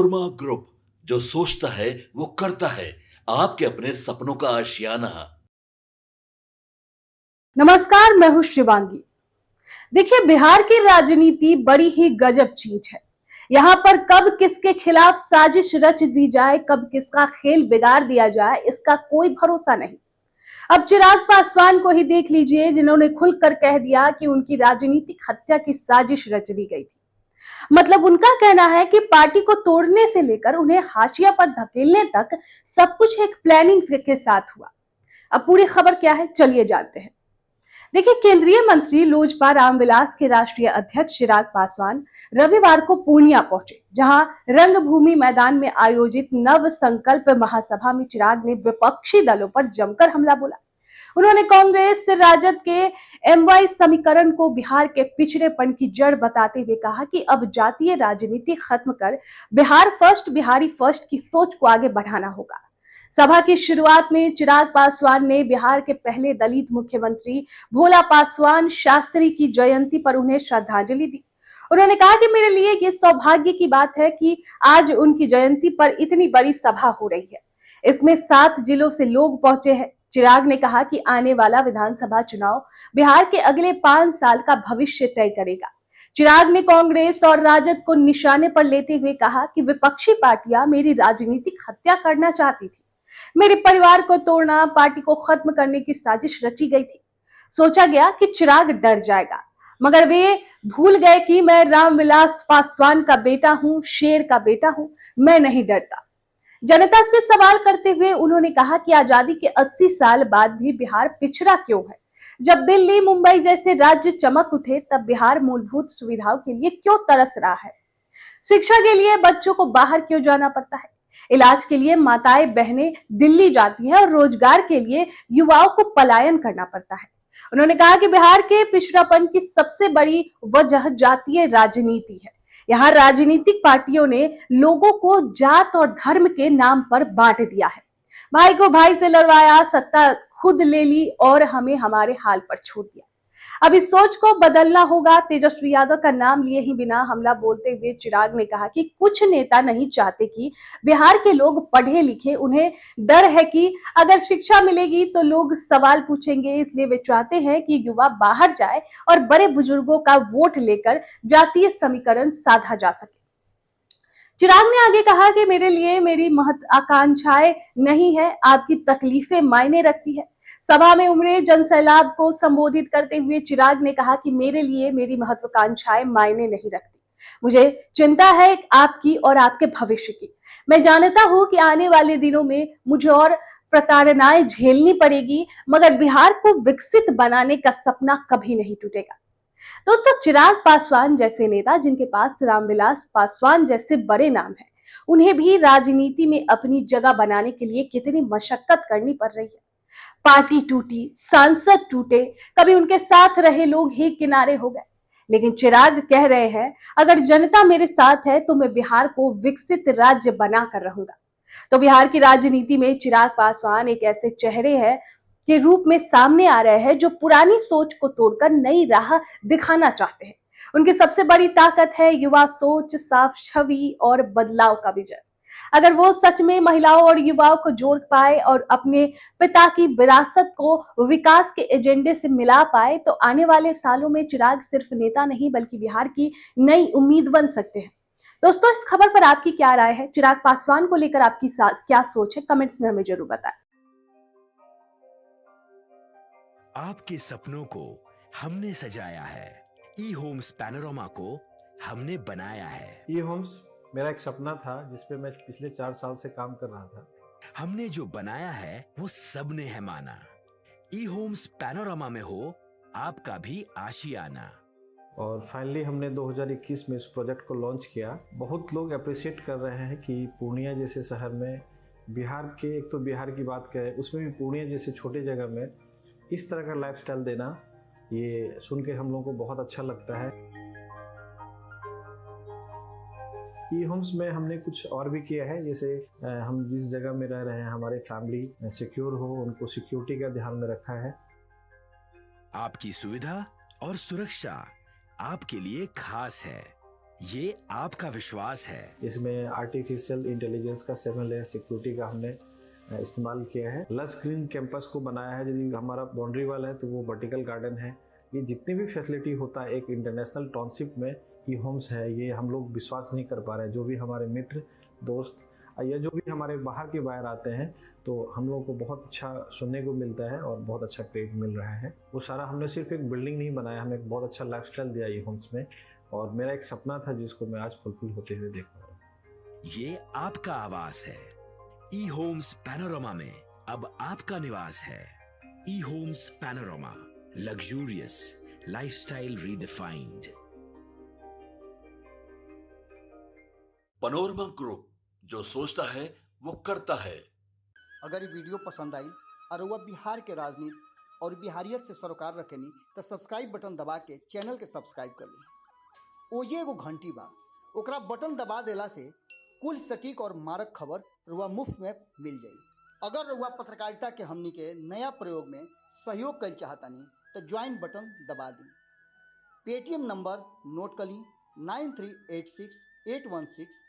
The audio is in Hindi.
कोरमा ग्रुप, जो सोचता है वो करता है। आपके अपने सपनों का आशियाना। नमस्कार, मैं हूं शिवांगी। देखिए, बिहार की राजनीति बड़ी ही गजब चीज है। यहाँ पर कब किसके खिलाफ साजिश रच दी जाए, कब किसका खेल बिगाड़ दिया जाए, इसका कोई भरोसा नहीं। अब चिराग पासवान को ही देख लीजिए, जिन्होंने खुलकर कह दिया कि उनकी राजनीतिक हत्या की साजिश रच दी गई थी। मतलब उनका कहना है कि पार्टी को तोड़ने से लेकर उन्हें हाशिया पर धकेलने तक सब कुछ एक प्लानिंग के साथ हुआ। अब पूरी खबर क्या है, चलिए जानते हैं। देखिए, केंद्रीय मंत्री लोजपा रामविलास के राष्ट्रीय अध्यक्ष चिराग पासवान रविवार को पूर्णिया पहुंचे, जहां रंगभूमि मैदान में आयोजित नव संकल्प महासभा में चिराग ने विपक्षी दलों पर जमकर हमला बोला। उन्होंने कांग्रेस राजद के एमवाई समीकरण को बिहार के पिछड़ेपन की जड़ बताते हुए कहा कि अब जातीय राजनीति खत्म कर बिहार फर्स्ट, बिहारी फर्स्ट की सोच को आगे बढ़ाना होगा। सभा की शुरुआत में चिराग पासवान ने बिहार के पहले दलित मुख्यमंत्री भोला पासवान शास्त्री की जयंती पर उन्हें श्रद्धांजलि दी। उन्होंने कहा कि मेरे लिए ये सौभाग्य की बात है कि आज उनकी जयंती पर इतनी बड़ी सभा हो रही है। इसमें 7 जिलों से लोग पहुंचे हैं। चिराग ने कहा कि आने वाला विधानसभा चुनाव बिहार के अगले 5 साल का भविष्य तय करेगा। चिराग ने कांग्रेस और राजद को निशाने पर लेते हुए कहा कि विपक्षी पार्टियां मेरी राजनीतिक हत्या करना चाहती थी। मेरे परिवार को तोड़ना, पार्टी को खत्म करने की साजिश रची गई थी। सोचा गया कि चिराग डर जाएगा, मगर वे भूल गए कि मैं रामविलास पासवान का बेटा हूं, शेर का बेटा हूं। मैं नहीं डरता। जनता से सवाल करते हुए उन्होंने कहा कि आजादी के 80 साल बाद भी बिहार पिछड़ा क्यों है। जब दिल्ली, मुंबई जैसे राज्य चमक उठे, तब बिहार मूलभूत सुविधाओं के लिए क्यों तरस रहा है। शिक्षा के लिए बच्चों को बाहर क्यों जाना पड़ता है। इलाज के लिए माताएं बहनें दिल्ली जाती हैं और रोजगार के लिए युवाओं को पलायन करना पड़ता है। उन्होंने कहा कि बिहार के पिछड़ापन की सबसे बड़ी वजह जातीय राजनीति है। यहाँ राजनीतिक पार्टियों ने लोगों को जात और धर्म के नाम पर बांट दिया है। भाई को भाई से लड़वाया, सत्ता खुद ले ली और हमें हमारे हाल पर छोड़ दिया। अब इस सोच को बदलना होगा। तेजस्वी यादव का नाम लिए ही बिना हमला बोलते हुए चिराग ने कहा कि कुछ नेता नहीं चाहते कि बिहार के लोग पढ़े लिखे। उन्हें डर है कि अगर शिक्षा मिलेगी तो लोग सवाल पूछेंगे, इसलिए वे चाहते हैं कि युवा बाहर जाए और बड़े बुजुर्गों का वोट लेकर जातीय समीकरण साधा जा सके। चिराग ने आगे कहा कि मेरे लिए मेरी महत्वाकांक्षाएं नहीं है, आपकी तकलीफें मायने रखती है। सभा में उमड़े जनसैलाब को संबोधित करते हुए चिराग ने कहा कि मेरे लिए मेरी महत्वाकांक्षाएं मायने नहीं रखती। मुझे चिंता है आपकी और आपके भविष्य की। मैं जानता हूं कि आने वाले दिनों में मुझे और प्रताड़नाएं झेलनी पड़ेगी, मगर बिहार को विकसित बनाने का सपना कभी नहीं टूटेगा। दोस्तों, चिराग पासवान जैसे नेता, जिनके पास रामविलास पासवान जैसे बड़े नाम हैं, उन्हें भी राजनीति में अपनी जगह बनाने के लिए कितनी मशक्कत करनी पड़ रही है। पार्टी टूटी, सांसद टूटे, कभी उनके साथ रहे लोग ही किनारे हो गए। लेकिन चिराग कह रहे हैं, अगर जनता मेरे साथ है तो मैं बिहार को विकसित राज्य बना कर रहूंगा। तो बिहार की राजनीति में चिराग पासवान एक ऐसे चेहरे हैं के रूप में सामने आ रहे हैं जो पुरानी सोच को तोड़कर नई राह दिखाना चाहते हैं। उनकी सबसे बड़ी ताकत है युवा सोच, साफ छवि और बदलाव का विजन। अगर वो सच में महिलाओं और युवाओं को जोड़ पाए और अपने पिता की विरासत को विकास के एजेंडे से मिला पाए, तो आने वाले सालों में चिराग सिर्फ नेता नहीं बल्कि बिहार की नई उम्मीद बन सकते हैं। दोस्तों, इस खबर पर आपकी क्या राय है? चिराग पासवान को लेकर आपकी क्या सोच है? कमेंट्स में हमें जरूर बताएं। आपके सपनों को हमने सजाया है। ई होम्स पैनोरामा को हमने बनाया है। ई होम्स मेरा एक सपना था जिसपे मैं पिछले 4 साल से काम कर रहा था। हमने जो बनाया है वो सबने है माना। ई होम्स पैनोरामा में हो आपका भी आशियाना। और फाइनली हमने 2021 में इस प्रोजेक्ट को लॉन्च किया। बहुत लोग अप्रिशिएट कर रहे हैं कि पूर्णिया जैसे शहर में, बिहार के, एक तो बिहार की बात करें उसमें भी पूर्णिया जैसे छोटे जगह में इस तरह का लाइफस्टाइल देना, ये सुन के हम लोगों को बहुत अच्छा लगता है। ई होम्स में हमने कुछ और भी किया है, जैसे हम जिस जगह में रह रहे हैं हमारे फैमिली सिक्योर हो, उनको सिक्योरिटी का ध्यान में रखा है। आपकी सुविधा और सुरक्षा आपके लिए खास है। ये आपका विश्वास है। इसमें आर्टिफिशियल इंटेलिजेंस का 7 लेयर सिक्योरिटी का हमने इस्तेमाल किया है। लश ग्रीन कैंपस को बनाया है। यदि हमारा बाउंड्री वाल है तो वो वर्टिकल गार्डन है। ये जितनी भी फैसिलिटी होता है एक इंटरनेशनल टाउनशिप में, ई होम्स है, ये हम लोग विश्वास नहीं कर पा रहे हैं। जो भी हमारे मित्र दोस्त या जो भी हमारे बाहर के बाहर आते हैं तो हम लोगों को बहुत अच्छा सुनने को मिलता है और बहुत अच्छा क्रेडिट मिल रहा है। वो सारा हमने सिर्फ एक बिल्डिंग नहीं बनाया, हमें एक बहुत अच्छा लाइफस्टाइल दिया ई होम्स में, और मेरा एक सपना था जिसको मैं आज फुलफिल होते हुए देख रहा हूँ। ये आपका आवास है। ई होम्स पैनोरामा में अब आपका निवास है। E homes Panorama, luxurious lifestyle redefined. Panorama group, जो सोचता है वो करता है। अगर ये वीडियो पसंद आई और वह बिहार के राजनीति और बिहारियत से सरोकार रखेनी तो सब्सक्राइब बटन दबा के चैनल के सब्सक्राइब कर ली। ओजे एगो घंटी बा, ओकरा बटन दबा देला से कुल सटीक और मारक खबर रुआ मुफ्त में मिल जाई। अगर रुआ पत्रकारिता के हमनी के नया प्रयोग में सहयोग कर चाहतानी तो ज्वाइन बटन दबा दी। पेटीएम नंबर नोट कर ली 93868167